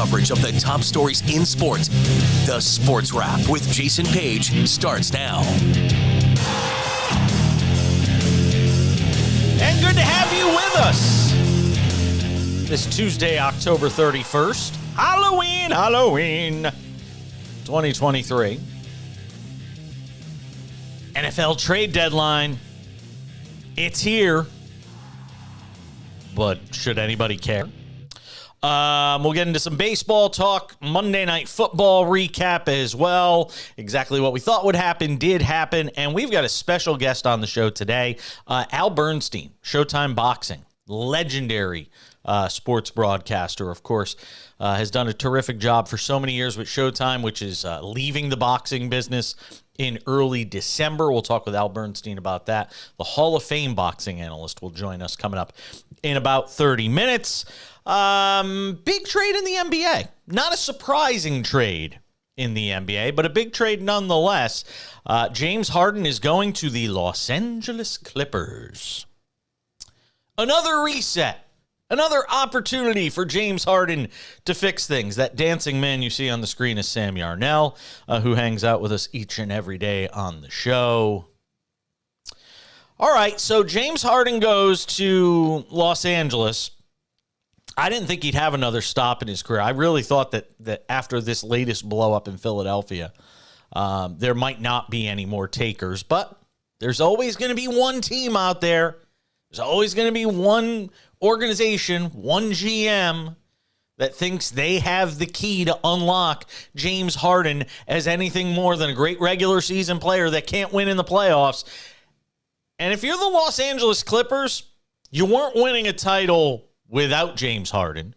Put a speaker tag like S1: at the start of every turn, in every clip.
S1: coverage of the top stories in sports. The Sports Wrap with Jason Page starts now.
S2: And good to have you with us this Tuesday, October 31st. Halloween 2023. NFL trade deadline. It's here. But should anybody care? We'll get into some baseball talk, Monday Night Football recap as well. Exactly what we thought would happen did happen. And we've got a special guest on the show today, Al Bernstein, Showtime Boxing, legendary sports broadcaster, of course, has done a terrific job for so many years with Showtime, which is leaving the boxing business in early December. We'll talk with Al Bernstein about that. The Hall of Fame boxing analyst will join us coming up in about 30 minutes. Big trade in the NBA. Not a surprising trade in the NBA, but a big trade nonetheless. James Harden is going to the Los Angeles Clippers. Another reset. Another opportunity for James Harden to fix things. That dancing man you see on the screen is Sam Yarnell, who hangs out with us each and every day on the show. All right, so James Harden goes to Los Angeles. I didn't think he'd have another stop in his career. I really thought that after this latest blow-up in Philadelphia, there might not be any more takers. But there's always going to be one team out there. There's always going to be one organization, one GM that thinks they have the key to unlock James Harden as anything more than a great regular season player that can't win in the playoffs. And if you're the Los Angeles Clippers, you weren't winning a title without James Harden.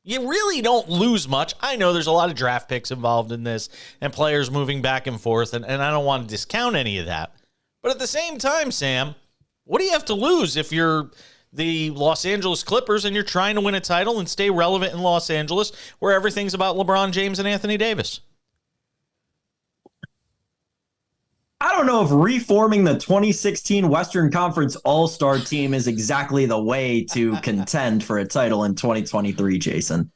S2: You really don't lose much. I know there's a lot of draft picks involved in this and players moving back and forth, and I don't want to discount any of that. But at the same time, Sam, what do you have to lose if you're the Los Angeles Clippers and you're trying to win a title and stay relevant in Los Angeles where everything's about LeBron James and Anthony Davis?
S3: I don't know if reforming the 2016 Western Conference All-Star team is exactly the way to contend for a title in 2023, Jason.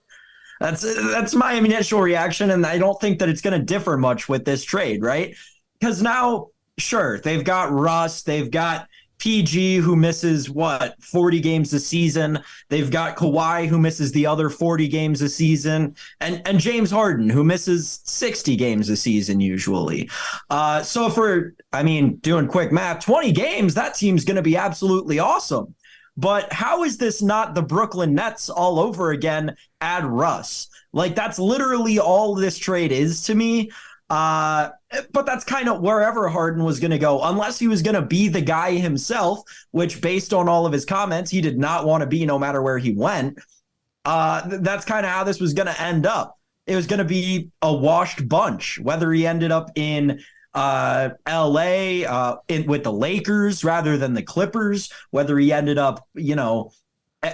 S3: That's my initial reaction, and I don't think that it's going to differ much with this trade, right? Because now, sure, they've got Russ, they've got PG, who misses, 40 games a season. They've got Kawhi, who misses the other 40 games a season. And James Harden, who misses 60 games a season usually. So if we're, doing quick math, 20 games, that team's going to be absolutely awesome. But how is this not the Brooklyn Nets all over again? Add Russ. Like, that's literally all this trade is to me. But that's kind of wherever Harden was going to go, unless he was going to be the guy himself, which based on all of his comments, he did not want to be no matter where he went. That's kind of how this was going to end up. It was going to be a washed bunch, whether he ended up in LA with the Lakers rather than the Clippers, whether he ended up,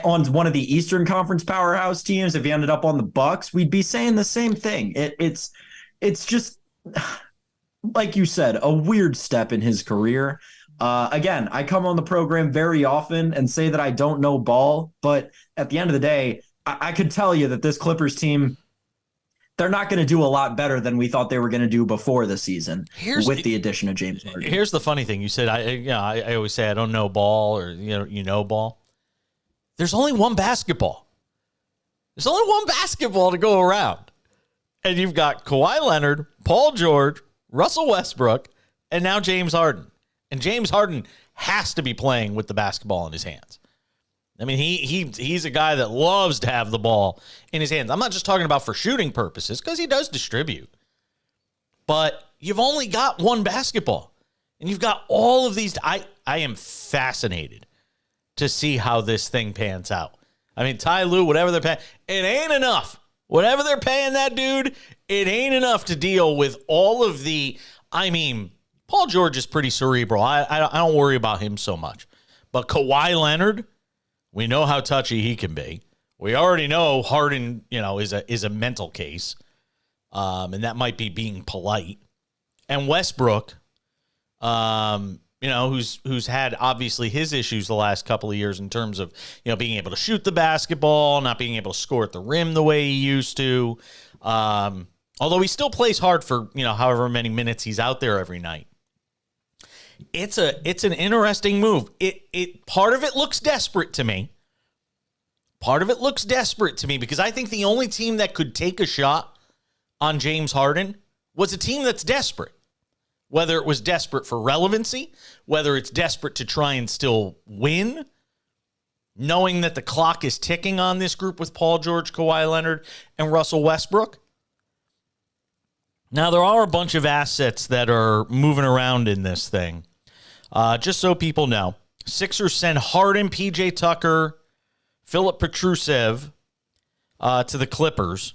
S3: on one of the Eastern Conference powerhouse teams, if he ended up on the Bucks, we'd be saying the same thing. It's just, like you said, a weird step in his career. Again, I come on the program very often and say that I don't know ball, but at the end of the day, I could tell you that this Clippers team, they're not going to do a lot better than we thought they were going to do before the season with the addition of James Harden.
S2: Here's the funny thing. You said, I always say I don't know ball, or, you know ball. There's only one basketball. There's only one basketball to go around. And you've got Kawhi Leonard, Paul George, Russell Westbrook, and now James Harden. And James Harden has to be playing with the basketball in his hands. I mean, he's a guy that loves to have the ball in his hands. I'm not just talking about for shooting purposes, because he does distribute. But you've only got one basketball. And you've got all of these. I am fascinated to see how this thing pans out. I mean, Ty Lue, whatever they're paying, it ain't enough. Whatever they're paying that dude, it ain't enough to deal with all of the, Paul George is pretty cerebral. I don't worry about him so much. But Kawhi Leonard, we know how touchy he can be. We already know Harden, is a mental case. And that might be being polite. And Westbrook, who's had obviously his issues the last couple of years in terms of, being able to shoot the basketball, not being able to score at the rim the way he used to. Although he still plays hard for, however many minutes he's out there every night. It's an interesting move. It part of it looks desperate to me. Part of it looks desperate to me because I think the only team that could take a shot on James Harden was a team that's desperate. Whether it was desperate for relevancy, whether it's desperate to try and still win, knowing that the clock is ticking on this group with Paul George, Kawhi Leonard, and Russell Westbrook. Now, there are a bunch of assets that are moving around in this thing. Just so people know, Sixers send Harden, PJ Tucker, Philip Petrusev to the Clippers.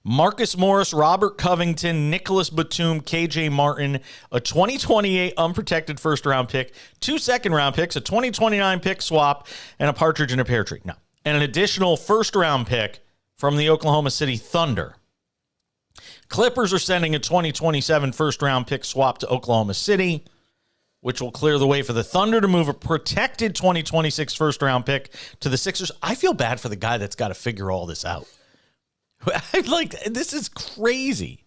S2: Marcus Morris, Robert Covington, Nicholas Batum, KJ Martin, a 2028 unprotected first-round pick, 2 second-round picks, a 2029 pick swap, and a partridge in a pear tree. No. And an additional first-round pick from the Oklahoma City Thunder. Clippers are sending a 2027 first-round pick swap to Oklahoma City, which will clear the way for the Thunder to move a protected 2026 first-round pick to the Sixers. I feel bad for the guy that's got to figure all this out. This is crazy.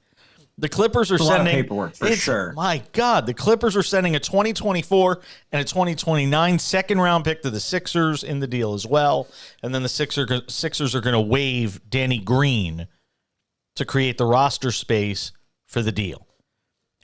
S2: The Clippers are sending
S3: paperwork for sure.
S2: My God, the Clippers are sending a 2024 and a 2029 second-round pick to the Sixers in the deal as well. And then the Sixers are going to waive Danny Green to create the roster space for the deal.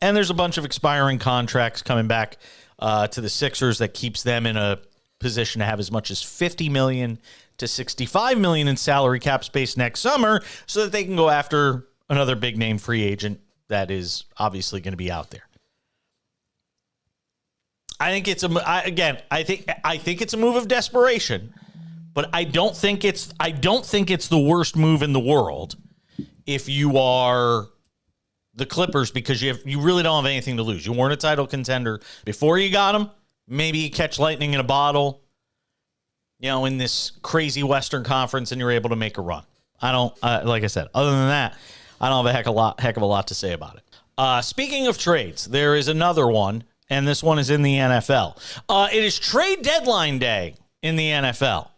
S2: And there's a bunch of expiring contracts coming back to the Sixers that keeps them in a position to have as much as $50 million to $65 million in salary cap space next summer so that they can go after another big name free agent that is obviously going to be out there. I think it's I think it's a move of desperation, but I don't think it's the worst move in the world if you are the Clippers, because you really don't have anything to lose. You weren't a title contender before you got them. Maybe you catch lightning in a bottle, in this crazy Western Conference, and you're able to make a run. Like I said, other than that, I don't have a heck of a lot to say about it. Speaking of trades, there is another one, and this one is in the NFL. It is trade deadline day in the NFL.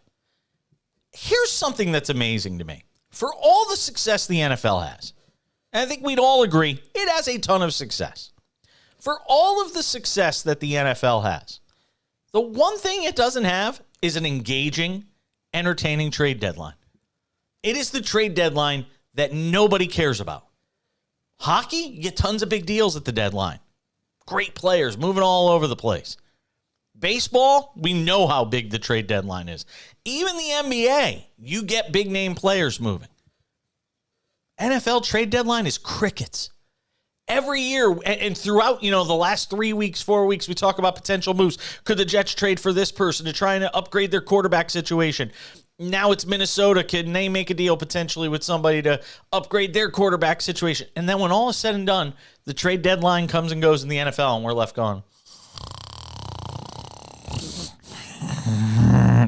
S2: Here's something that's amazing to me. For all the success the NFL has, and I think we'd all agree it has a ton of success. For all of the success that the NFL has, the one thing it doesn't have is an engaging, entertaining trade deadline. It is the trade deadline that nobody cares about. Hockey, you get tons of big deals at the deadline. Great players moving all over the place. Baseball, we know how big the trade deadline is. Even the NBA, you get big name players moving. NFL trade deadline is crickets. Every year and throughout, the last 3 weeks, 4 weeks, we talk about potential moves. Could the Jets trade for this person to try and upgrade their quarterback situation? Now it's Minnesota. Can they make a deal potentially with somebody to upgrade their quarterback situation? And then when all is said and done, the trade deadline comes and goes in the NFL, and we're left going,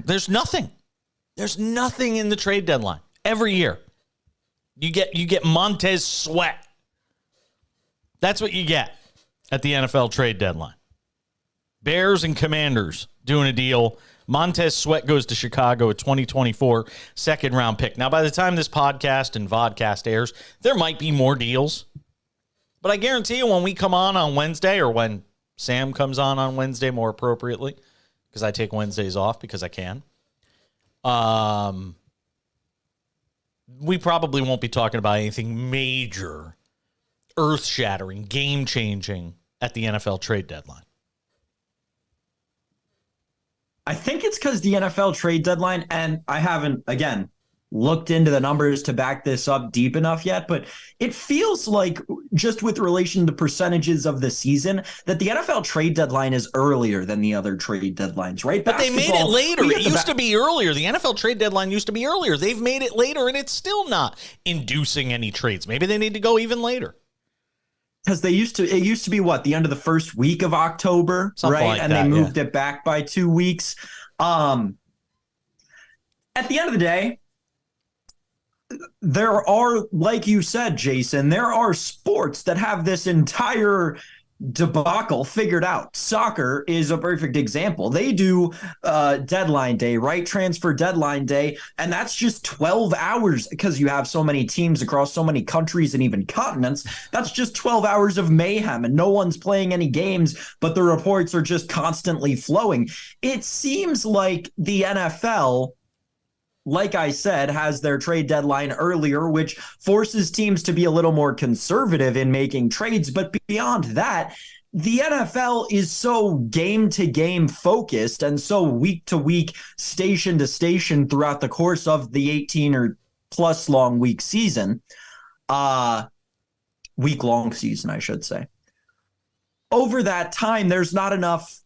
S2: there's nothing. There's nothing in the trade deadline. Every year, you get Montez Sweat. That's what you get at the NFL trade deadline. Bears and Commanders doing a deal. Montez Sweat goes to Chicago, a 2024 second-round pick. Now, by the time this podcast and vodcast airs, there might be more deals. But I guarantee you when we come on Wednesday, or when Sam comes on Wednesday more appropriately, because I take Wednesdays off because I can, we probably won't be talking about anything major, earth-shattering, game-changing at the NFL trade deadline.
S3: I think it's because the NFL trade deadline, and I haven't, again, looked into the numbers to back this up deep enough yet, but it feels like, just with relation to percentages of the season, that the NFL trade deadline is earlier than the other trade deadlines, right?
S2: But they made it later. It used to be earlier. The NFL trade deadline used to be earlier. They've made it later, and it's still not inducing any trades. Maybe they need to go even later.
S3: Because it used to be what, the end of the first week of October,
S2: something
S3: right?
S2: Like
S3: and
S2: that,
S3: they moved it back by 2 weeks. At the end of the day, there are, like you said, Jason, there are sports that have this entire debacle figured out. Soccer is a perfect example. They do deadline day, right? Transfer deadline day. And that's just 12 hours because you have so many teams across so many countries and even continents. That's just 12 hours of mayhem and no one's playing any games, but the reports are just constantly flowing. It seems like the NFL, like I said, has their trade deadline earlier, which forces teams to be a little more conservative in making trades. But beyond that, the NFL is so game to game focused and so week to week, station to station throughout the course of the 18 or plus long week season, week long season, I should say. Over that time, there's not enough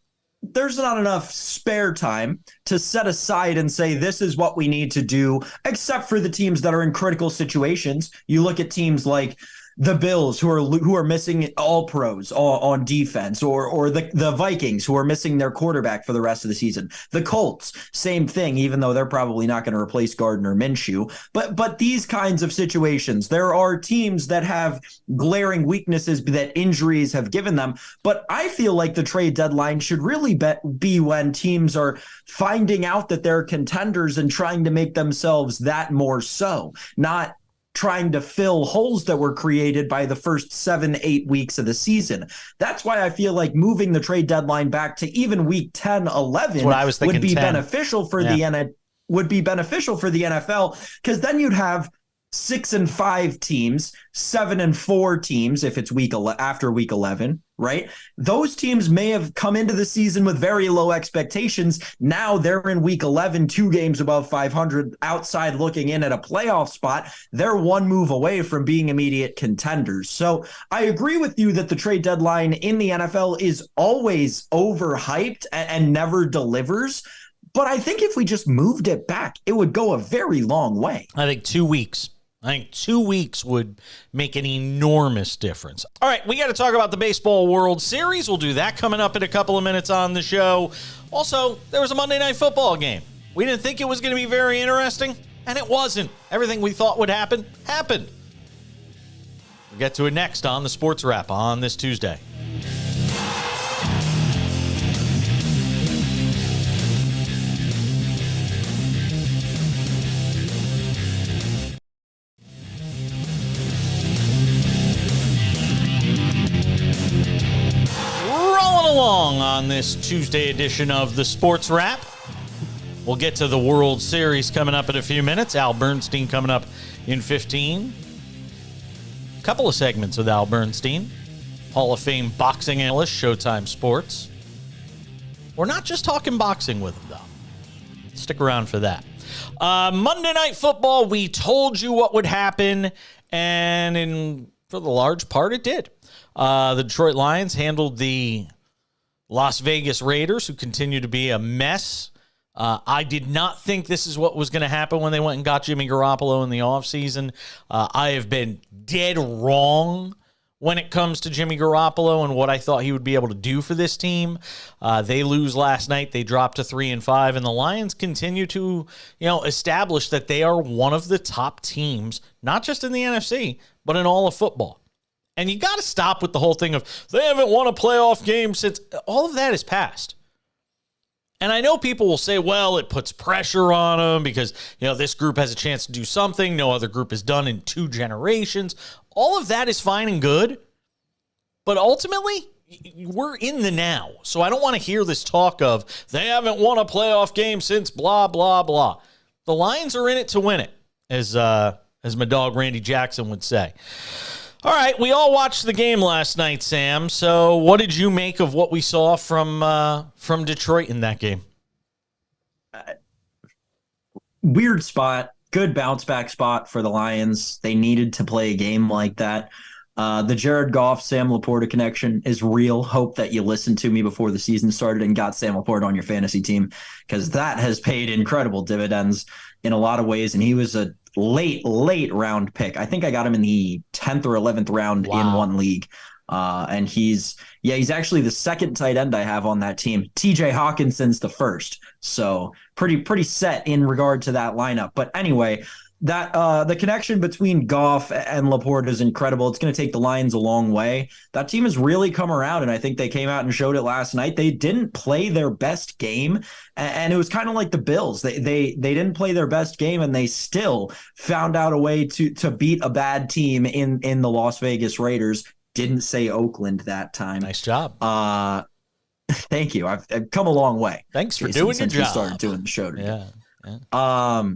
S3: spare time to set aside and say, this is what we need to do, except for the teams that are in critical situations. You look at teams like the Bills who are missing all pros on defense, or the Vikings who are missing their quarterback for the rest of the season. The Colts, same thing, even though they're probably not going to replace Gardner Minshew. But these kinds of situations, there are teams that have glaring weaknesses that injuries have given them. But I feel like the trade deadline should really be when teams are finding out that they're contenders and trying to make themselves that more so, not trying to fill holes that were created by the first 7-8 weeks of the season. That's why I feel like moving the trade deadline back to even week 10, 11 would be beneficial for the NFL, because then you'd have 6-5 teams, 7-4 teams if it's after week 11, right? Those teams may have come into the season with very low expectations. Now they're in week 11, 2 games above 500, outside looking in at a playoff spot. They're one move away from being immediate contenders. So I agree with you that the trade deadline in the NFL is always overhyped and never delivers. But I think if we just moved it back, it would go a very long way.
S2: I think 2 weeks. I think 2 weeks would make an enormous difference. All right, we got to talk about the Baseball World Series. We'll do that coming up in a couple of minutes on the show. Also, there was a Monday Night Football game. We didn't think it was going to be very interesting, and it wasn't. Everything we thought would happen, happened. We'll get to it next on the Sports Wrap on this Tuesday. Along on this Tuesday edition of the Sports Wrap. We'll get to the World Series coming up in a few minutes. Al Bernstein coming up in 15. A couple of segments with Al Bernstein, Hall of Fame boxing analyst, Showtime Sports. We're not just talking boxing with him, though. Stick around for that. Monday Night Football, we told you what would happen, and for the large part, it did. The Detroit Lions handled the Las Vegas Raiders, who continue to be a mess. I did not think this is what was going to happen when they went and got Jimmy Garoppolo in the offseason. I have been dead wrong when it comes to Jimmy Garoppolo and what I thought he would be able to do for this team. They lose last night. They dropped to 3-5, and the Lions continue to, establish that they are one of the top teams, not just in the NFC, but in all of football. And you got to stop with the whole thing of they haven't won a playoff game since. All of that is past. And I know people will say, well, it puts pressure on them because, this group has a chance to do something no other group has done in 2 generations. All of that is fine and good. But ultimately, we're in the now. So I don't want to hear this talk of they haven't won a playoff game since blah, blah, blah. The Lions are in it to win it, as my dog Randy Jackson would say. All right, we all watched the game last night, Sam. So what did you make of what we saw from Detroit in that game?
S3: Weird spot, good bounce back spot for the Lions. They needed to play a game like that. The Jared Goff, Sam Laporta connection is real. Hope that you listened to me before the season started and got Sam Laporta on your fantasy team, because that has paid incredible dividends in a lot of ways. And he was a late round pick. I think I got him in the 10th or 11th round in one league. And he's actually the second tight end I have on that team. TJ Hawkinson's the first. So pretty set in regard to that lineup. But anyway, the connection between Goff and Laporte is incredible. It's going to take the Lions a long way. That team has really come around, and I think they came out and showed it last night. They didn't play their best game, and it was kind of like the Bills. They didn't play their best game, and they still found out a way to beat a bad team in the Las Vegas Raiders. Didn't say Oakland that time.
S2: Nice job.
S3: Thank you. I've come a long way.
S2: Thanks for
S3: Jason,
S2: doing your
S3: since
S2: job.
S3: we started doing the show today.
S2: Yeah.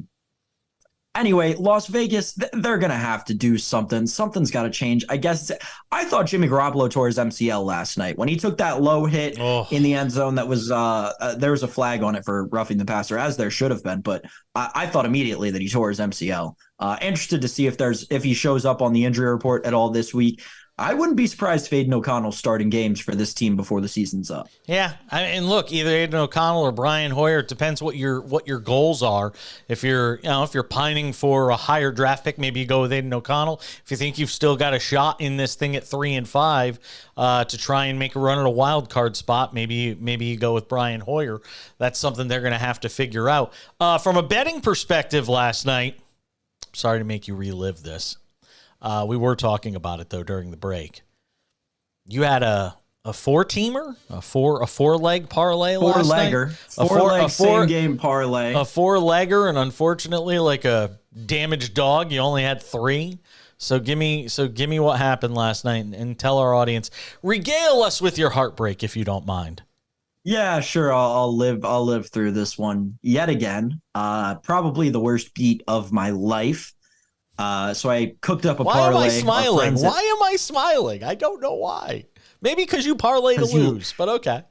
S3: Anyway, Las Vegas, they're going to have to do something. Something's got to change. I guess I thought Jimmy Garoppolo tore his MCL last night. When he took that low hit in the end zone, that was there was a flag on it for roughing the passer, as there should have been. But I thought immediately that he tore his MCL. Interested to see if he shows up on the injury report at all this week. I wouldn't be surprised if Aiden O'Connell's starting games for this team before the season's up.
S2: Yeah, and look, either Aiden O'Connell or Brian Hoyer. It depends what your goals are. If you're pining for a higher draft pick, maybe you go with Aiden O'Connell. If you think you've still got a shot in this thing at 3 and 5 to try and make a run at a wild card spot, maybe you go with Brian Hoyer. That's something they're going to have to figure out. From a betting perspective, last night, sorry to make you relive this. We were talking about it though during the break. You had a 4-teamer, a four-leg parlay last night.
S3: Four-leg same-game parlay.
S2: A 4-legger, and unfortunately, like a damaged dog, you only had 3. So give me what happened last night and tell our audience. Regale us with your heartbreak if you don't mind.
S3: Yeah, sure. I'll live through this one yet again. Probably the worst beat of my life. So I cooked up a parlay.
S2: Why am I smiling? Why am I smiling? I don't know why. Maybe because you parlay to lose, but okay.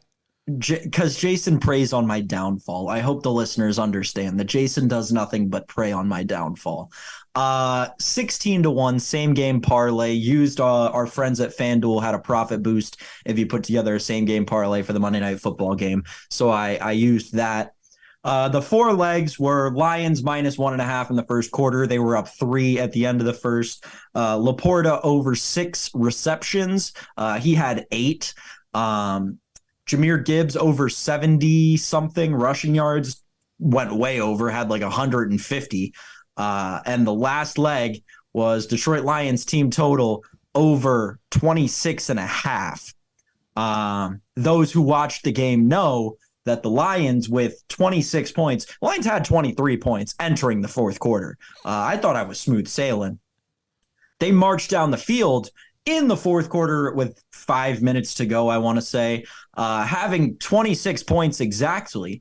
S3: Because Jason preys on my downfall. I hope the listeners understand that Jason does nothing but prey on my downfall. 16-1 same game parlay. Used our friends at FanDuel, had a profit boost if you put together a same game parlay for the Monday Night Football game. So I used that. The 4 legs were Lions minus 1.5 in the first quarter. They were up 3 at the end of the first. Laporta over 6 receptions. He had 8. Jahmyr Gibbs over 70-something rushing yards. Went way over, had like 150. And the last leg was Detroit Lions team total over 26.5. Those who watched the game know that the Lions with 26 points, Lions had 23 points entering the fourth quarter. I thought I was smooth sailing. They marched down the field in the fourth quarter with 5 minutes to go, I want to say, having 26 points exactly,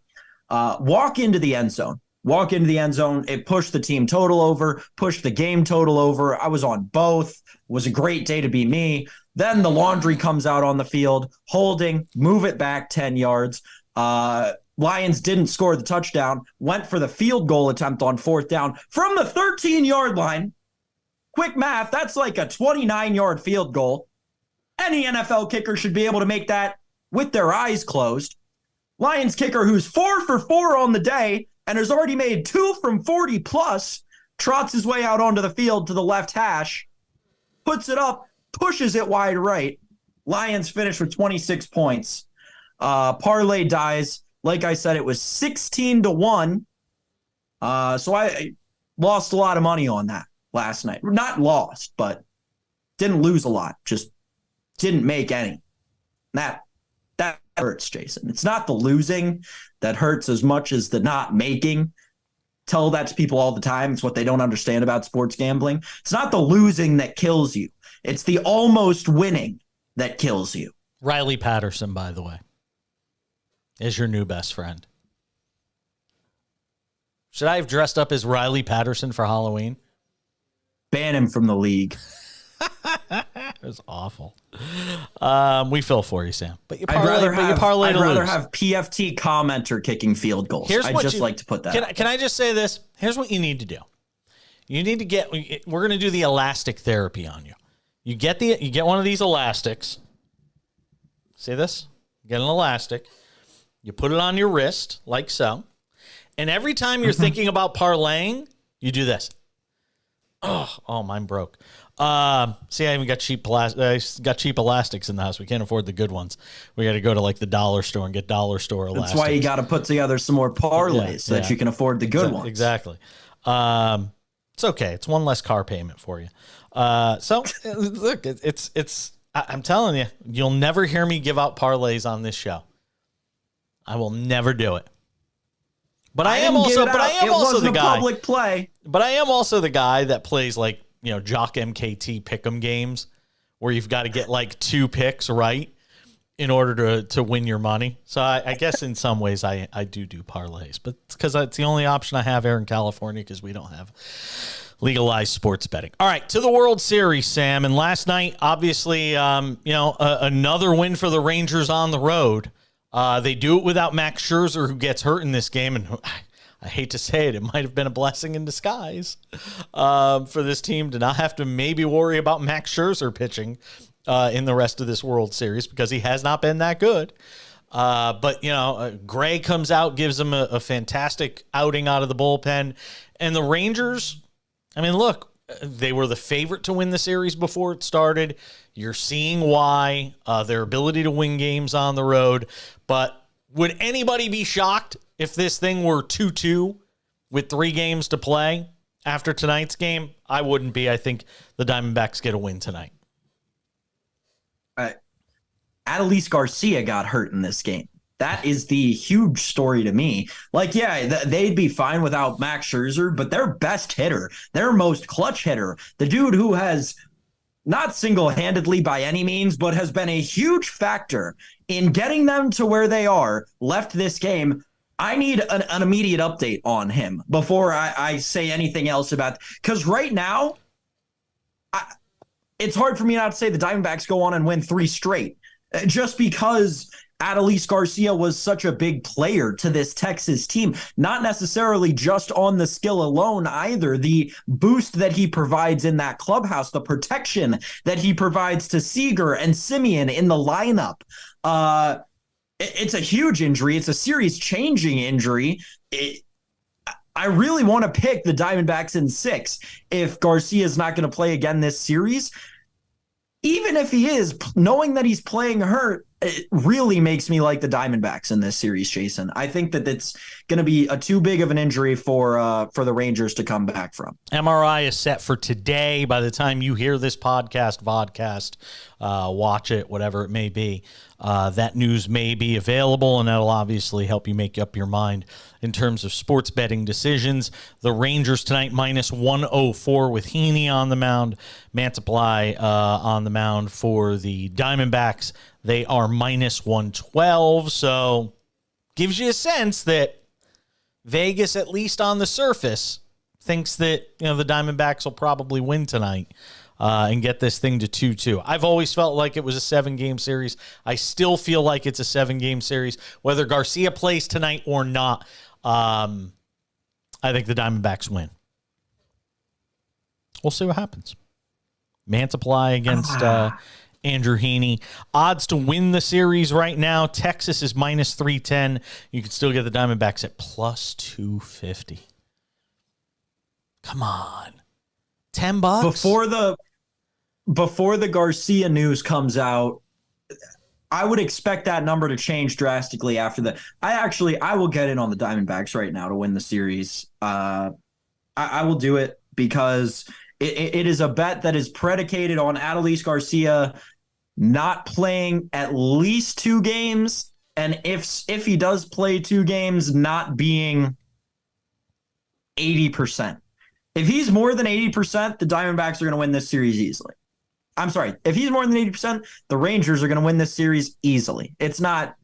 S3: walk into the end zone. It pushed the team total over, pushed the game total over. I was on both. It was a great day to be me. Then the laundry comes out on the field, holding, move it back 10 yards. Lions didn't score the touchdown, went for the field goal attempt on 4th down from the 13-yard line. Quick math, that's like a 29-yard field goal. Any NFL kicker should be able to make that with their eyes closed. Lions kicker, who's 4 for 4 on the day and has already made 2 from 40 plus, trots his way out onto the field to the left hash, puts it up, pushes it wide right. Lions finish with 26 points. Parlay dies. Like I said, it was 16-1. So I lost a lot of money on that last night. Not lost, but didn't lose a lot. Just didn't make any. That hurts, Jason. It's not the losing that hurts as much as the not making. Tell that to people all the time. It's what they don't understand about sports gambling. It's not the losing that kills you. It's the almost winning that kills you.
S2: Riley Patterson, by the way, is your new best friend. Should I have dressed up as Riley Patterson for Halloween?
S3: Ban him from the league.
S2: It was awful. We feel for you, Sam. But you
S3: I'd rather have
S2: lose.
S3: PFT commenter kicking field goals. I'd just like to put that.
S2: Can I just say this? Here's what you need to do. You need to get. We're going to do the elastic therapy on you. You get one of these elastics. See this? Get an elastic. You put it on your wrist, like so. And every time you're thinking about parlaying, you do this. Oh, mine broke. See, I even got cheap elastics in the house. We can't afford the good ones. We got to go to like the dollar store and get dollar store elastics.
S3: That's why you got to put together some more parlays so that you can afford the good ones.
S2: Exactly. It's okay. It's one less car payment for you. So look, I'm telling you, you'll never hear me give out parlays on this show. I will never do it. But I am also the guy.
S3: Public play.
S2: But I am also the guy that plays like, Jock MKT pick'em games where you've got to get like 2 picks right in order to win your money. So I guess in some ways I do parlays, but it's because that's the only option I have here in California because we don't have legalized sports betting. All right, to the World Series, Sam. And last night, obviously, another win for the Rangers on the road. They do it without Max Scherzer, who gets hurt in this game. And I hate to say it, it might have been a blessing in disguise for this team to not have to maybe worry about Max Scherzer pitching in the rest of this World Series because he has not been that good. But Gray comes out, gives them a fantastic outing out of the bullpen. And the Rangers, I mean, look, they were the favorite to win the series before it started. You're seeing why, their ability to win games on the road. But would anybody be shocked if this thing were 2-2 with 3 games to play after tonight's game? I wouldn't be. I think the Diamondbacks get a win tonight.
S3: Adolis Garcia got hurt in this game. That is the huge story to me. Like, yeah, they'd be fine without Max Scherzer, but their best hitter, their most clutch hitter, the dude who has not single-handedly by any means, but has been a huge factor in getting them to where they are, left this game. I need an immediate update on him before I say anything else about, because right now, it's hard for me not to say the Diamondbacks go on and win 3 straight just because Adolis Garcia was such a big player to this Texas team, not necessarily just on the skill alone either. The boost that he provides in that clubhouse, the protection that he provides to Seager and Simeon in the lineup. It's a huge injury. It's a series-changing injury. I really want to pick the Diamondbacks in 6 if Garcia is not going to play again this series. Even if he is, knowing that he's playing hurt, it really makes me like the Diamondbacks in this series, Jason. I think that it's going to be too big of an injury for the Rangers to come back from.
S2: MRI is set for today. By the time you hear this vodcast, watch it, whatever it may be, that news may be available, and that'll obviously help you make up your mind in terms of sports betting decisions. The Rangers tonight, minus 104 with Heaney on the mound. Mantiply on the mound for the Diamondbacks. They are minus 112, so gives you a sense that Vegas, at least on the surface, thinks that the Diamondbacks will probably win tonight and get this thing to 2-2. I've always felt like it was a 7-game series. I still feel like it's a 7-game series. Whether Garcia plays tonight or not, I think the Diamondbacks win. We'll see what happens. Mantiply against Andrew Heaney. Odds to win the series right now, Texas is minus 310. You can still get the Diamondbacks at plus 250. Come on. $10? Before the Garcia news comes out, I would expect that number to change drastically after that. I will get in on the Diamondbacks right now to win the series. I will do it because it is a bet that is predicated on Adolis Garcia not playing at least 2 games, and if he does play 2 games, not being 80%. If he's more than 80%, the Diamondbacks are going to win this series easily. I'm sorry. If he's more than 80%, the Rangers are going to win this series easily. It's not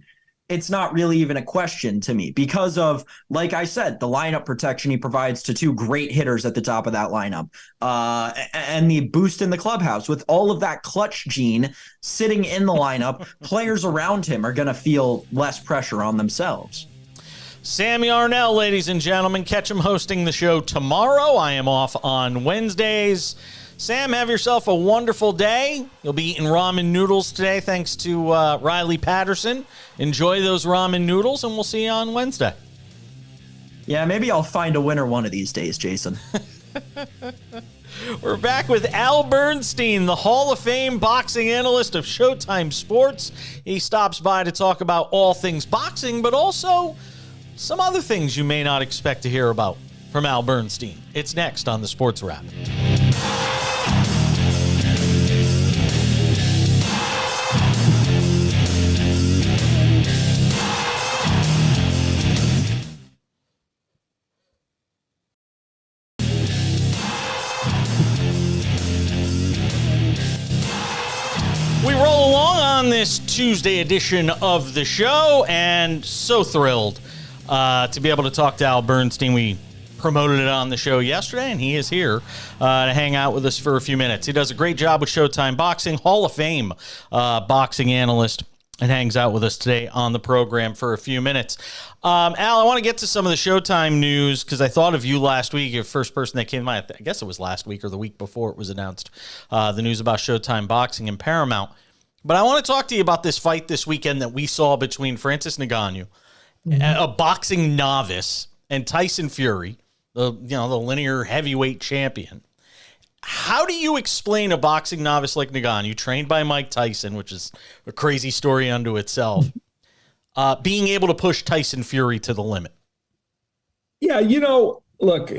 S2: really even a question to me because of, like I said, the lineup protection he provides to 2 great hitters at the top of that lineup, and the boost in the clubhouse with all of that clutch gene sitting in the lineup. Players around him are going to feel less pressure on themselves. Sam Yarnell, ladies and gentlemen, catch him hosting the show tomorrow. I am off on Wednesdays. Sam, have yourself a wonderful day. You'll be eating ramen noodles today thanks to Riley Patterson. Enjoy those ramen noodles, and we'll see you on Wednesday. Yeah, maybe I'll find a winner one of these days, Jason. We're back with Al Bernstein, the Hall of Fame boxing analyst of Showtime Sports. He stops by to talk about all things boxing, but also some other things you may not expect to hear about. from Al Bernstein. It's next on the Sports Wrap. We roll along on this Tuesday edition of the show, and so thrilled to be able to talk to Al Bernstein. We promoted it on the show yesterday, and he is here to hang out with us for a few minutes. He does a great job with Showtime Boxing, Hall of Fame boxing analyst, and hangs out with us today on the program for a few minutes. Al, I want to get to some of the Showtime news because I thought of you last week. Your first person that came to mind, I guess it was last week or the week before it was announced, the news about Showtime Boxing and Paramount. But I want to talk to you about this fight this weekend that we saw between Francis Ngannou, a boxing novice, and Tyson Fury, the linear heavyweight champion. How do you explain a boxing novice like Ngannou, trained by Mike Tyson, which is a crazy story unto itself, being able to push Tyson Fury to the limit?
S4: Yeah, look,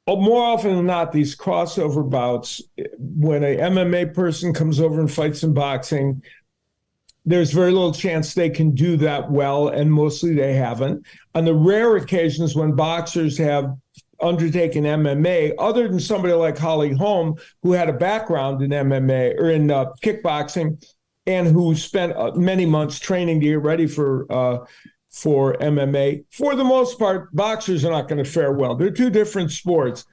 S4: more often than not, these crossover bouts, when a MMA person comes over and fights in boxing, there's very little chance they can do that well, and mostly they haven't. On the rare occasions when boxers have undertaken MMA, other than somebody like Holly Holm, who had a background in MMA or in kickboxing, and who spent many months training to get ready for MMA, for the most part, boxers are not going to fare well. They're two different sports.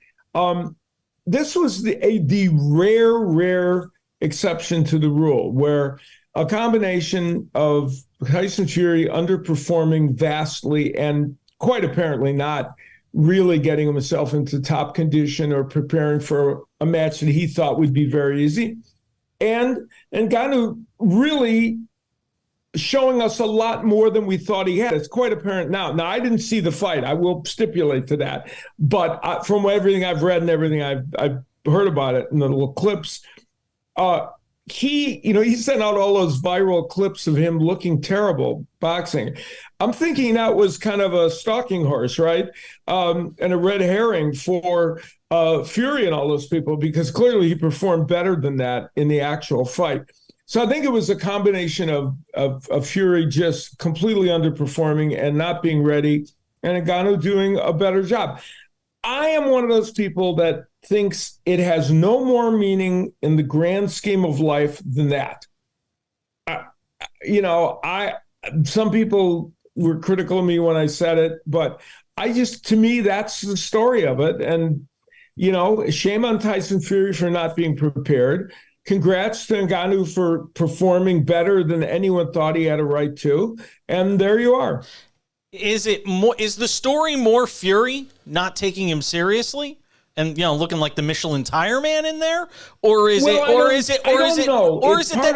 S4: This was the rare exception to the rule, where a combination of Tyson Fury underperforming vastly and quite apparently not really getting himself into top condition or preparing for a match that he thought would be very easy, and Ngannou really showing us a lot more than we thought he had. It's quite apparent now. Now, I didn't see the fight. I will stipulate to that. But from everything I've read and everything I've heard about it in the little clips, he sent out all those viral clips of him looking terrible boxing. I'm thinking that was kind of a stalking horse, right? And a red herring for Fury and all those people, because clearly he performed better than that in the actual fight. So I think it was a combination of Fury just completely underperforming and not being ready, and Ngannou doing a better job. I am one of those people that thinks it has no more meaning in the grand scheme of life than that. Some people were critical of me when I said it, but to me, that's the story of it. And, shame on Tyson Fury for not being prepared. Congrats to Ngannou for performing better than anyone thought he had a right to. And there you are.
S2: Is the story more Fury not taking him seriously and looking like the Michelin tire man in there, or is it that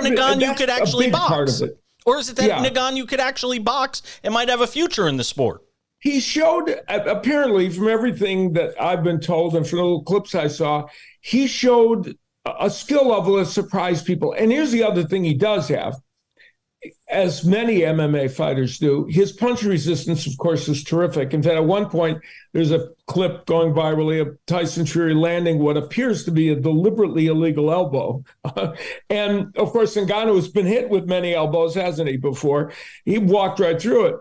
S2: Ngannou could actually box, or is it that Ngannou could actually box and might have a future in the sport?
S4: He showed, apparently, from everything that I've been told and from the little clips I saw, he showed a skill level that surprised people. And here's the other thing he does have, as many MMA fighters do. His punch resistance, of course, is terrific. In fact, at one point, there's a clip going virally of Tyson Fury landing what appears to be a deliberately illegal elbow. And, of course, Ngannou has been hit with many elbows, hasn't he, before? He walked right through it.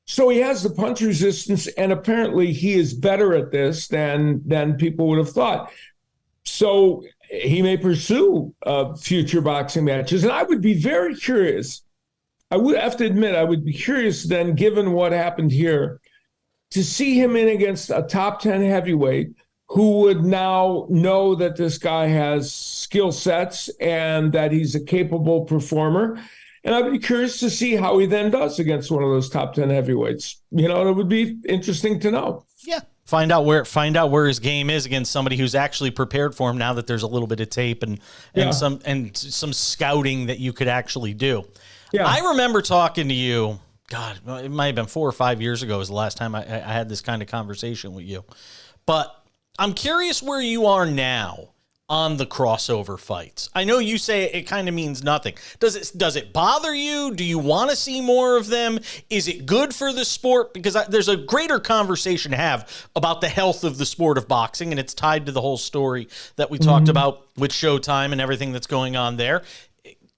S4: So he has the punch resistance, and apparently he is better at this than people would have thought. So he may pursue future boxing matches. And I would be very curious. I would have to admit, I would be curious then, given what happened here, to see him in against a top 10 heavyweight who would now know that this guy has skill sets and that he's a capable performer. And I'd be curious to see how he then does against one of those top 10 heavyweights. It would be interesting to know.
S2: Yeah. Find out where his game is against somebody who's actually prepared for him, now that there's a little bit of tape and some scouting that you could actually do. Yeah. I remember talking to you, God, it might have been 4 or 5 years ago was the last time I had this kind of conversation with you. But I'm curious where you are now on the crossover fights? I know you say it kind of means nothing. Does it bother you? Do you want to see more of them? Is it good for the sport? Because there's a greater conversation to have about the health of the sport of boxing, and it's tied to the whole story that we talked about with Showtime and everything that's going on there.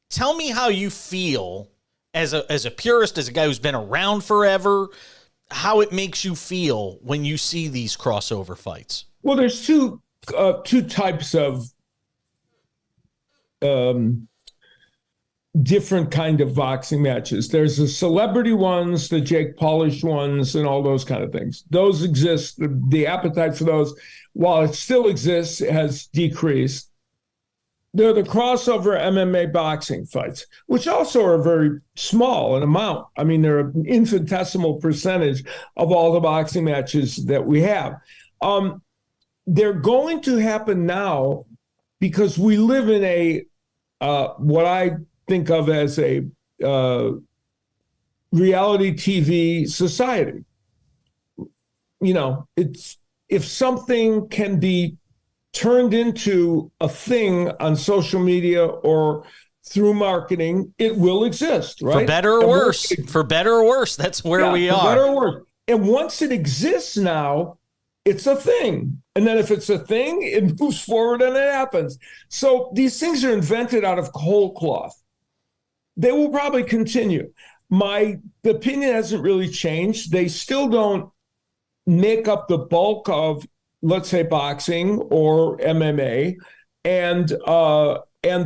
S2: Tell me how you feel as a purist, as a guy who's been around forever, how it makes you feel when you see these crossover fights.
S4: Well, there's two types of different kind of boxing matches. There's the celebrity ones, the Jake Polish ones, and all those kind of things. Those exist. The appetite for those, while it still exists, has decreased. They're the crossover MMA boxing fights, which also are very small in amount. I mean, they're an infinitesimal percentage of all the boxing matches that we have. They're going to happen now because we live in a what I think of as a reality TV society. You know, it's if something can be turned into a thing on social media or through marketing, it will exist, right?
S2: For better or worse. For better or worse, that's where we are.
S4: For better or worse. And once it exists now, it's a thing. And then if it's a thing, it moves forward and it happens. So these things are invented out of whole cloth. They will probably continue. My opinion hasn't really changed. They still don't make up the bulk of, let's say, boxing or MMA, and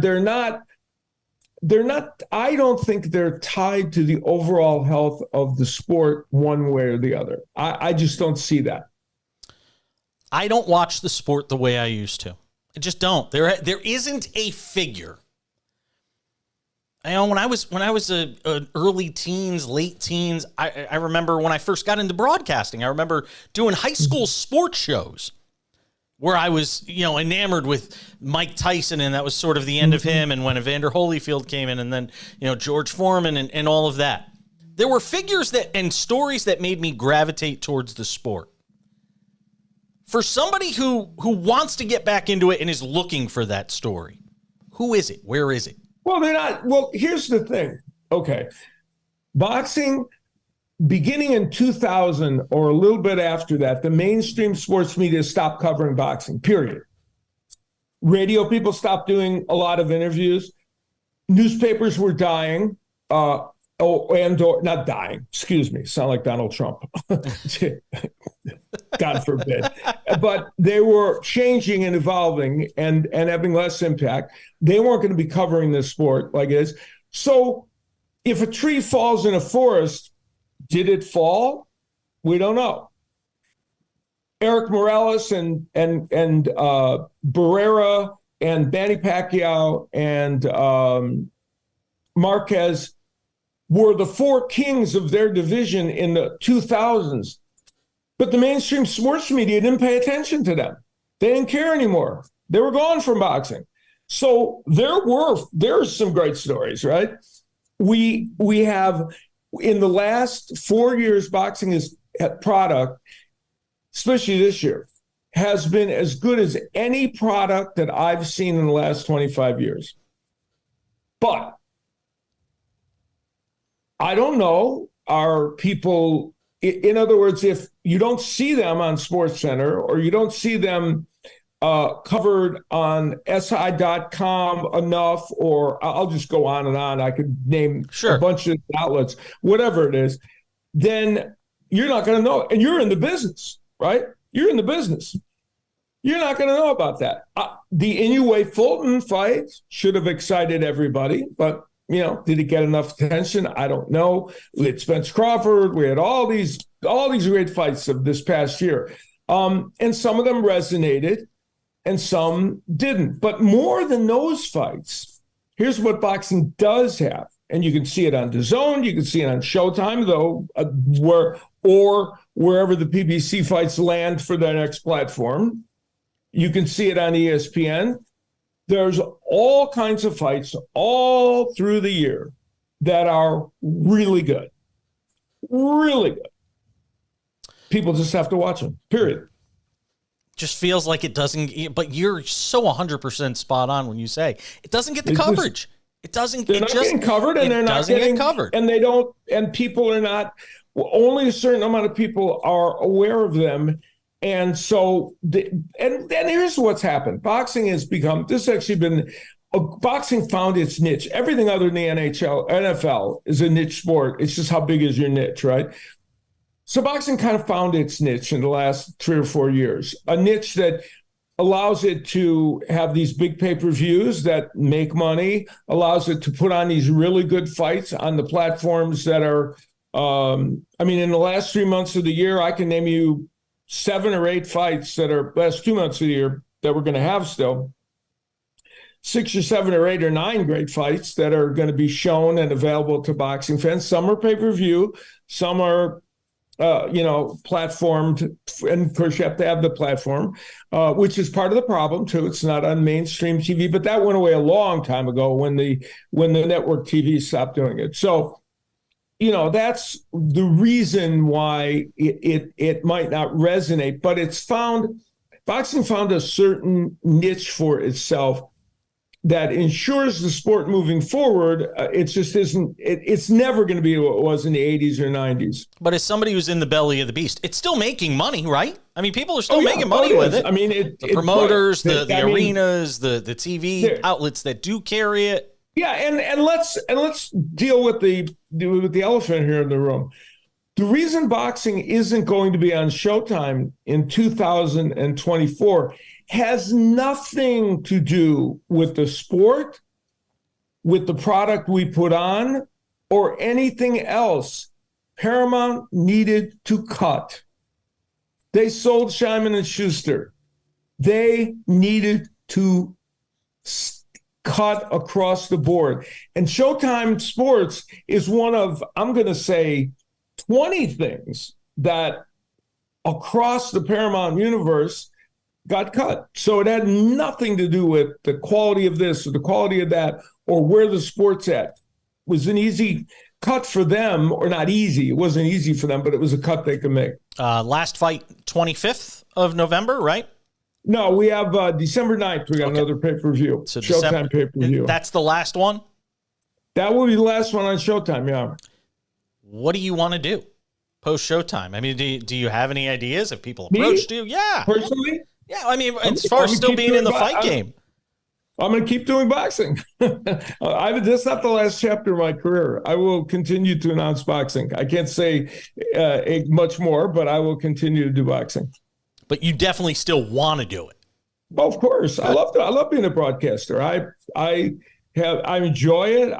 S4: they're not. I don't think they're tied to the overall health of the sport one way or the other. I just don't see that.
S2: I don't watch the sport the way I used to. I just don't. There isn't a figure. I know when I was a early teens, late teens, I remember when I first got into broadcasting, I remember doing high school sports shows where I was, enamored with Mike Tyson, and that was sort of the end of him. And when Evander Holyfield came in, and then, George Foreman and all of that, there were figures and stories that made me gravitate towards the sport. For somebody who wants to get back into it and is looking for that story, who is it? Where is it?
S4: Well, they're not. Well, here's the thing. Okay. Boxing, beginning in 2000 or a little bit after that, the mainstream sports media stopped covering boxing, period. Radio people stopped doing a lot of interviews. Newspapers were dying. Not dying, excuse me, sound like Donald Trump. God forbid. But they were changing and evolving and having less impact. They weren't going to be covering this sport like it is. So if a tree falls in a forest, did it fall? We don't know. Eric Morales and Barrera and Manny Pacquiao and Marquez were the four kings of their division in the 2000s. But the mainstream sports media didn't pay attention to them. They didn't care anymore. They were gone from boxing. So there's some great stories, right? We have, in the last 4 years, boxing is product, especially this year, has been as good as any product that I've seen in the last 25 years. But I don't know, are people, in other words, if you don't see them on SportsCenter or you don't see them covered on SI.com enough, or I'll just go on and on, I could name a bunch of outlets, whatever it is, then you're not going to know. And you're in the business, right? You're in the business. You're not going to know about that. The Inoue Fulton fight should have excited everybody, but did it get enough attention? I don't know. We had Spence Crawford. We had all these great fights of this past year. And some of them resonated and some didn't. But more than those fights, here's what boxing does have. And you can see it on DAZN. You can see it on Showtime, though, or wherever the PBC fights land for their next platform. You can see it on ESPN. There's all kinds of fights all through the year that are really good. Really good. People just have to watch them, period.
S2: just feels like it doesn't. But you're so 100% spot on when you say it doesn't get the coverage. It doesn't.
S4: They're not getting covered, and they're not getting
S2: covered.
S4: And they don't. And people are not. Only a certain amount of people are aware of them. And so, and here's what's happened. Boxing has become, this has actually been, boxing found its niche. Everything other than the NFL is a niche sport. It's just how big is your niche, right? So boxing kind of found its niche in the last 3 or 4 years, a niche that allows it to have these big pay-per-views that make money, allows it to put on these really good fights on the platforms that are, in the last 3 months of the year, I can name you 7 or 8 fights that are last 2 months of the year that we're going to have still. 6 or 7 or 8 or 9 great fights that are going to be shown and available to boxing fans. Some are pay-per-view, some are, platformed, and of course you have to have the platform, which is part of the problem too. It's not on mainstream TV, but that went away a long time ago when the network TV stopped doing it. So, that's the reason why it might not resonate, but boxing found a certain niche for itself that ensures the sport moving forward. It just isn't, it's never going to be what it was in the 80s or 90s.
S2: But as somebody who's in the belly of the beast, it's still making money, right? I mean, people are still making money with it.
S4: I mean,
S2: the promoters, the arenas, the TV outlets that do carry it.
S4: Yeah, and let's deal with the elephant here in the room. The reason boxing isn't going to be on Showtime in 2024 has nothing to do with the sport, with the product we put on, or anything else. Paramount needed to cut. They sold Simon and Schuster. They needed to cut across the board. And Showtime Sports is one of, I'm going to say, 20 things that across the Paramount universe got cut. So it had nothing to do with the quality of this or the quality of that or where the sport's at. It was an easy cut for them, or not easy. It wasn't easy for them, but it was a cut they could make.
S2: Last fight, 25th of November, right?
S4: No, we have December 9th. We got another pay-per-view,
S2: so
S4: Showtime pay-per-view.
S2: That's the last one?
S4: That will be the last one on Showtime, yeah.
S2: What do you want to do post-Showtime? I mean, do you have any ideas? If people approached you? Yeah.
S4: Personally?
S2: Yeah, I mean, as far as still being in the fight game.
S4: I'm going to keep doing boxing. That's not the last chapter of my career. I will continue to announce boxing. I can't say much more, but I will continue to do boxing.
S2: But you definitely still want to do it.
S4: Well, of course. I love being a broadcaster. I enjoy it.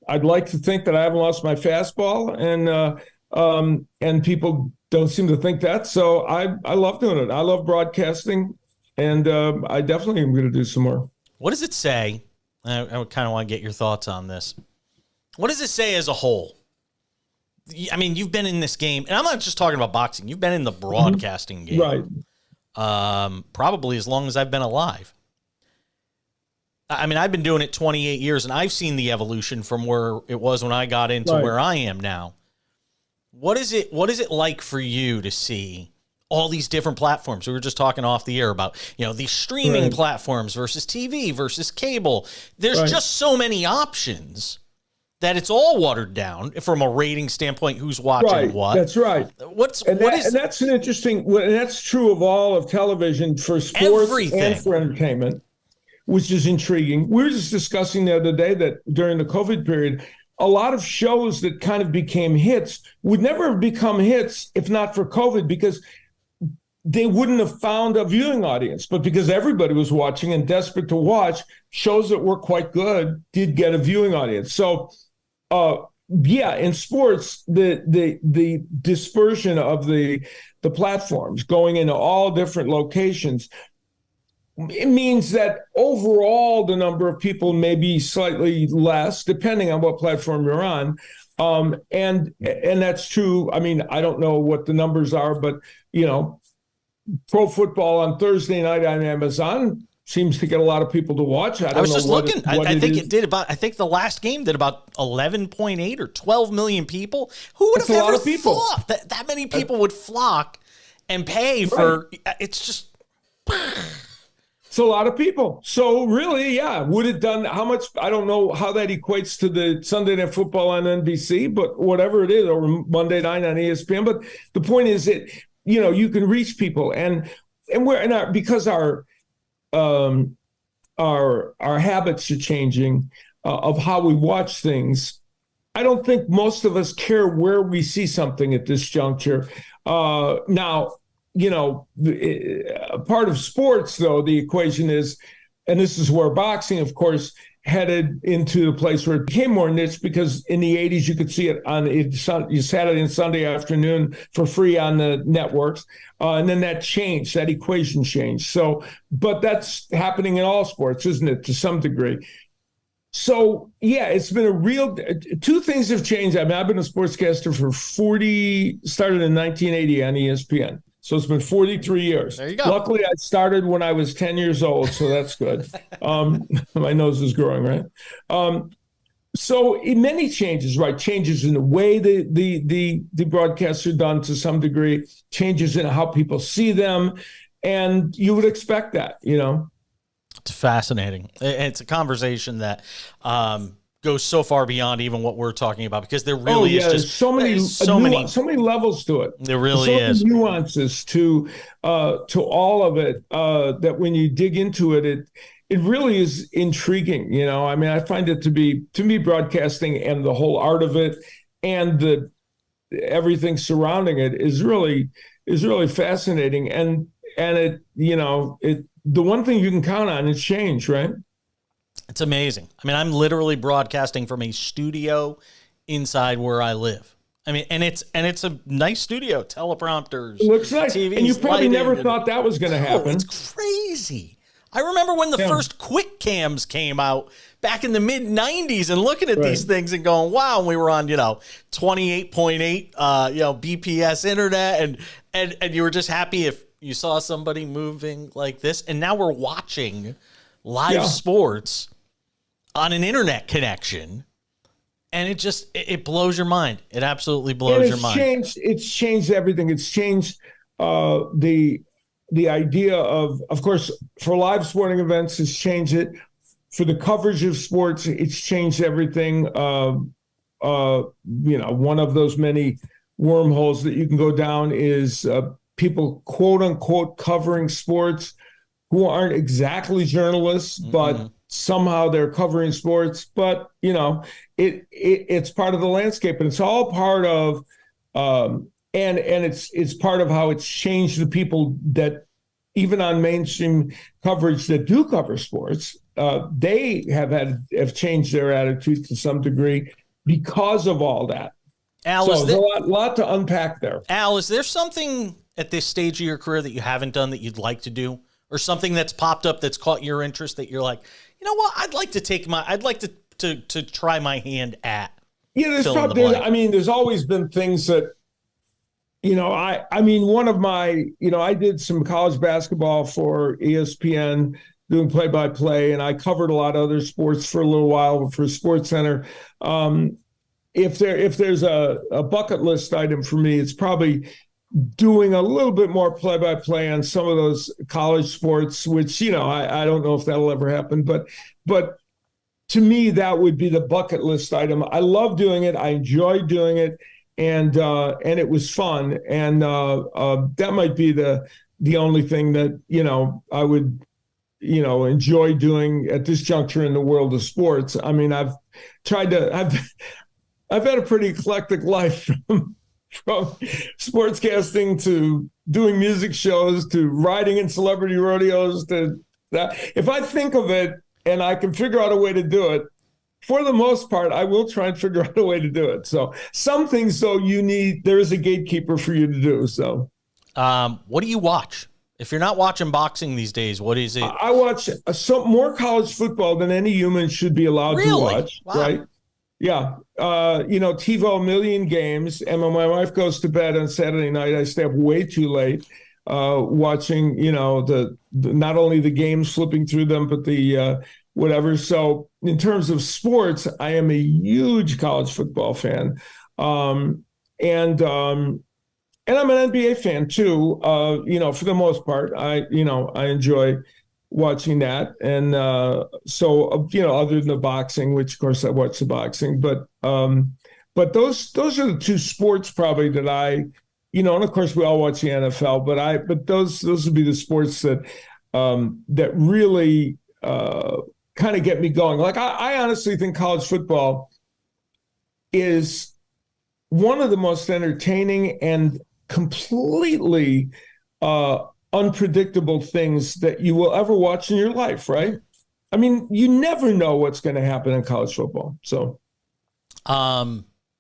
S4: I'd like to think that I haven't lost my fastball, and people don't seem to think that. So I love doing it. I love broadcasting, and I definitely am going to do some more.
S2: What does it say? I kind of want to get your thoughts on this. What does it say as a whole? I mean, you've been in this game, and I'm not just talking about boxing. You've been in the broadcasting game.
S4: Right.
S2: Probably as long as I've been alive. I mean, I've been doing it 28 years, and I've seen the evolution from where it was when I got into where I am now. What is it like for you to see all these different platforms? We were just talking off the air about, these streaming platforms versus TV versus cable. There's just so many options that it's all watered down from a rating standpoint. Who's watching what?
S4: That's right.
S2: And
S4: that's an interesting, and that's true of all of television for sports and for entertainment, which is intriguing. We were just discussing the other day that during the COVID period, a lot of shows that kind of became hits would never have become hits if not for COVID, because they wouldn't have found a viewing audience. But because everybody was watching and desperate to watch, shows that were quite good did get a viewing audience. So, in sports, the dispersion of the platforms going into all different locations, it means that overall the number of people may be slightly less, depending on what platform you're on. And that's true. I mean, I don't know what the numbers are, but, pro football on Thursday night on Amazon seems to get a lot of people to watch. I
S2: was
S4: don't
S2: just
S4: know
S2: looking. I think it did about. I think the last game did about 11.8 or 12 million people. Who would have ever thought that many people would flock and pay for? It's just.
S4: It's a lot of people. So really, yeah, would it done how much? I don't know how that equates to the Sunday Night Football on NBC, but whatever it is, or Monday night on ESPN. But the point is that, you know, you can reach people, and because our habits are changing of how we watch things. I don't think most of us care where we see something at this juncture. Now, you know, a part of sports, though, the equation is, and this is where boxing, of course, headed into a place where it became more niche, because in the 80s, you could see it on Saturday and Sunday afternoon for free on the networks. And then that changed, that equation changed. So, but that's happening in all sports, isn't it, to some degree? So, yeah, it's been a real, two things have changed. I mean, I've been a sportscaster started in 1980 on ESPN. So it's been 43 years.
S2: There you go.
S4: Luckily, I started when I was 10 years old, so that's good. My nose is growing, right? So many changes, right? Changes in the way the broadcasts are done to some degree, changes in how people see them, and you would expect that, you know?
S2: It's fascinating. It's a conversation that goes so far beyond even what we're talking about, because there really is just
S4: so many levels to it.
S2: There really is
S4: many nuances to all of it that when you dig into it, it really is intriguing. You know, I mean, I find it to me broadcasting and the whole art of it and everything surrounding it is really fascinating. And it, you know, the one thing you can count on is change, right?
S2: It's amazing. I mean, I'm literally broadcasting from a studio inside where I live. I mean, and it's a nice studio, teleprompters.
S4: It looks nice.
S2: TVs,
S4: and you probably never
S2: lighting,
S4: thought that was going to happen.
S2: It's crazy. I remember when the first quick cams came out back in the mid 90s and looking at these things and going, wow, and we were on, 28.8, BPS internet. And you were just happy if you saw somebody moving like this. And now we're watching live sports on an internet connection, and it blows your mind. It absolutely blows your mind.
S4: It's changed everything. It's changed the idea of course, for live sporting events, it's changed it. For the coverage of sports, it's changed everything. One of those many wormholes that you can go down is people, quote unquote, covering sports who aren't exactly journalists, but somehow they're covering sports. But, it's part of the landscape, and it's all part of, and it's part of how it's changed the people that, even on mainstream coverage that do cover sports, they have changed their attitude to some degree because of all that.
S2: Al,
S4: so there's a lot to unpack there.
S2: Al, is there something at this stage of your career that you haven't done that you'd like to do? Or something that's popped up that's caught your interest that you're like, you know what, I'd like to try my hand at.
S4: Yeah, there's always been things that, one of my, I did some college basketball for ESPN doing play-by-play, and I covered a lot of other sports for a little while for SportsCenter. If there's a bucket list item for me, it's probably doing a little bit more play-by-play on some of those college sports, which, I don't know if that'll ever happen, but to me, that would be the bucket list item. I love doing it. I enjoy doing it. And it was fun. And that might be the only thing that, I would, enjoy doing at this juncture in the world of sports. I mean, I've had a pretty eclectic life from sportscasting to doing music shows to riding in celebrity rodeos to that. If I think of it and I can figure out a way to do it, for the most part, I will try and figure out a way to do it. So some things, though, there is a gatekeeper for you to do. So,
S2: what do you watch? If you're not watching boxing these days, what is it?
S4: I watch more college football than any human should be allowed to watch. Wow. Right? Yeah. TiVo, a million games. And when my wife goes to bed on Saturday night, I stay up way too late. watching, the not only the games, flipping through them, but the whatever. So in terms of sports, I am a huge college football fan. And I'm an NBA fan too. For the most part, I enjoy watching that. And other than the boxing, which of course I watch the boxing, but those are the two sports probably that and of course we all watch the NFL, but those would be the sports that really kind of get me going. Like I honestly think college football is one of the most entertaining and completely unpredictable things that you will ever watch in your life, right? I mean, you never know what's going to happen in college football. So,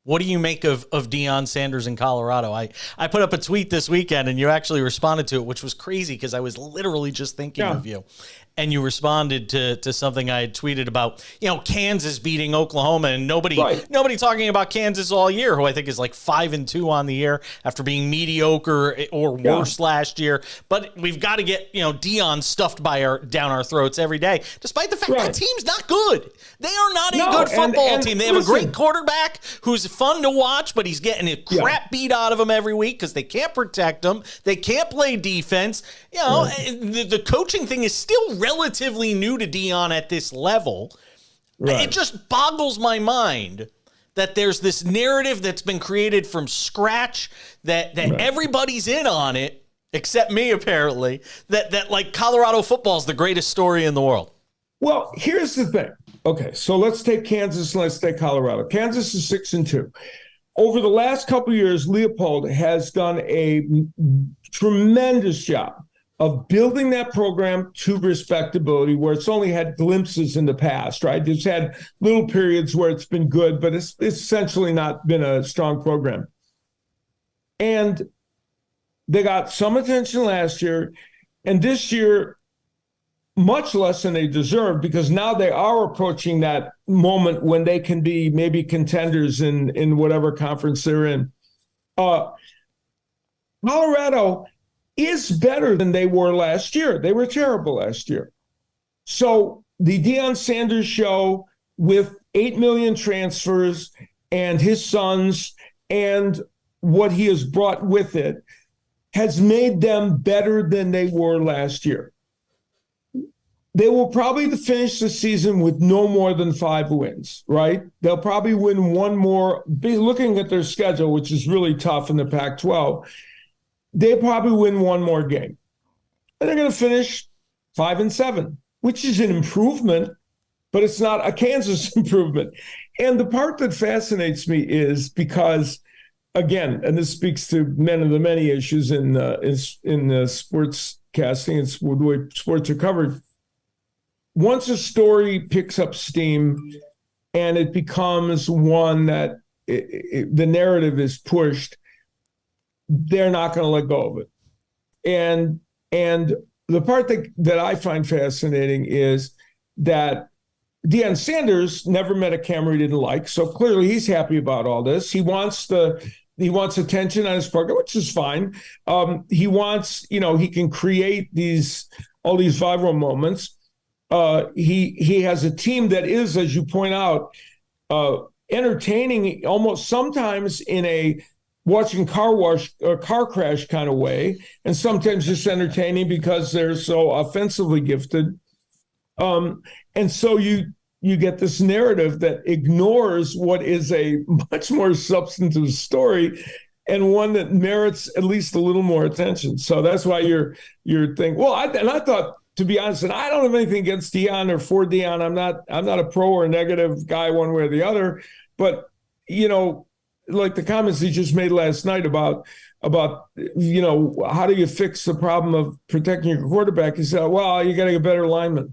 S2: what do you make of Deion Sanders in Colorado? I put up a tweet this weekend and you actually responded to it, which was crazy because I was literally just thinking of you. And you responded to something I had tweeted about, Kansas beating Oklahoma, and nobody talking about Kansas all year, who I think is like 5-2 on the year after being mediocre or worse last year. But we've got to get Deion stuffed down our throats every day, despite the fact that team's not good. They are not a good football team. They have a great quarterback who's fun to watch, but he's getting a crap beat out of him every week because they can't protect him. They can't play defense. The coaching thing is still relatively new to Deion at this level. It just boggles my mind that there's this narrative that's been created from scratch that everybody's in on it, except me apparently, that like Colorado football is the greatest story in the world.
S4: Well, here's the thing. Okay, so let's take Kansas and let's take Colorado. Kansas is 6-2. Over the last couple of years, Leopold has done a tremendous job of building that program to respectability, where it's only had glimpses in the past, right? It's had little periods where it's been good, but it's essentially not been a strong program. And they got some attention last year, and this year, much less than they deserve, because now they are approaching that moment when they can be maybe contenders in whatever conference they're in. Colorado is better than they were last year. They were terrible last year. So the Deion Sanders show with 8 million transfers and his sons and what he has brought with it has made them better than they were last year. They will probably finish the season with no more than 5 wins, right? They'll probably win one more. Looking at their schedule, which is really tough in the Pac-12, they probably win one more game. And they're going to finish 5-7, which is an improvement, but it's not a Kansas improvement. And the part that fascinates me is because, again, and this speaks to the many issues in sports casting and the way sports are covered. Once a story picks up steam and it becomes one that the narrative is pushed, they're not going to let go of it. And the part that I find fascinating is that Deion Sanders never met a camera he didn't like. So clearly he's happy about all this. He wants attention on his program, which is fine. He wants, he can create all these viral moments. He has a team that is, as you point out, entertaining almost sometimes in a watching car crash kind of way, and sometimes just entertaining because they're so offensively gifted. And so you get this narrative that ignores what is a much more substantive story and one that merits at least a little more attention. So that's why you're thinking, well, I thought, to be honest, and I don't have anything against Deion or for Deion. I'm not a pro or negative guy one way or the other, but like the comments he just made last night about how do you fix the problem of protecting your quarterback? He said, well, you got to get better linemen.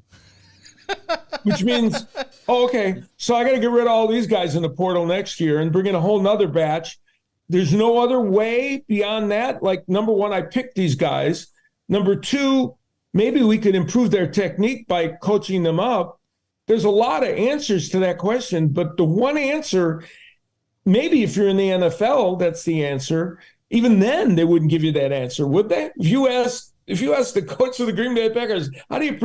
S4: Which means, okay, so I got to get rid of all these guys in the portal next year and bring in a whole nother batch. There's no other way beyond that. Like, number one, I picked these guys. Number two, maybe we could improve their technique by coaching them up. There's a lot of answers to that question, but the one answer, maybe if you're in the NFL, that's the answer, even then they wouldn't give you that answer, would they? If you asked the coach of the Green Bay Packers, how do you,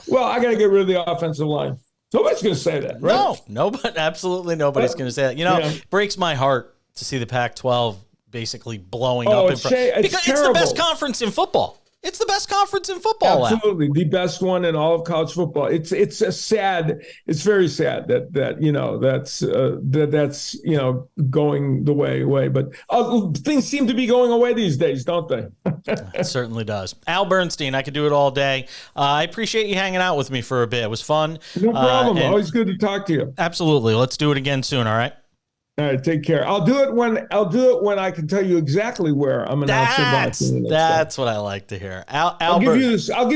S4: well, I got to get rid of the offensive line. Nobody's going to say that, right?
S2: No, but absolutely nobody's going to say that. It breaks my heart to see the Pac-12 basically blowing up in front. Because it's the best conference in football. It's the best conference in football.
S4: Absolutely, the best one in all of college football. It's sad. It's very sad that that's going the way. But things seem to be going away these days, don't they?
S2: It certainly does. Al Bernstein, I could do it all day. I appreciate you hanging out with me for a bit. It was fun.
S4: No problem. Always good to talk to you.
S2: Absolutely. Let's do it again soon. All right.
S4: All right, take care. I'll do it when I can tell you exactly where I'm announcing boxing.
S2: That's what I like to hear.
S4: I'll give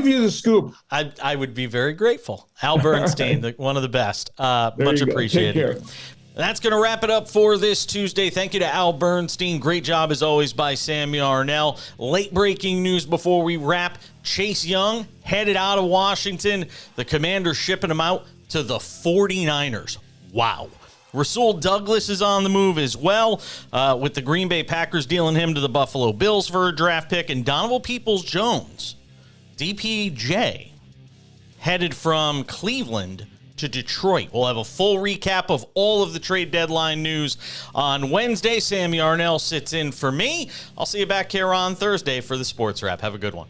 S4: you the scoop.
S2: I would be very grateful. Al Bernstein, right. One of the best. Much appreciated.
S4: Take care.
S2: That's going to wrap it up for this Tuesday. Thank you to Al Bernstein. Great job, as always, by Sam Yarnell. Late breaking news before we wrap. Chase Young headed out of Washington. The Commanders shipping him out to the 49ers. Wow. Rasul Douglas is on the move as well, with the Green Bay Packers dealing him to the Buffalo Bills for a draft pick. And Donovan Peoples-Jones, DPJ, headed from Cleveland to Detroit. We'll have a full recap of all of the trade deadline news on Wednesday. Sam Yarnell sits in for me. I'll see you back here on Thursday for the Sports Wrap. Have a good one.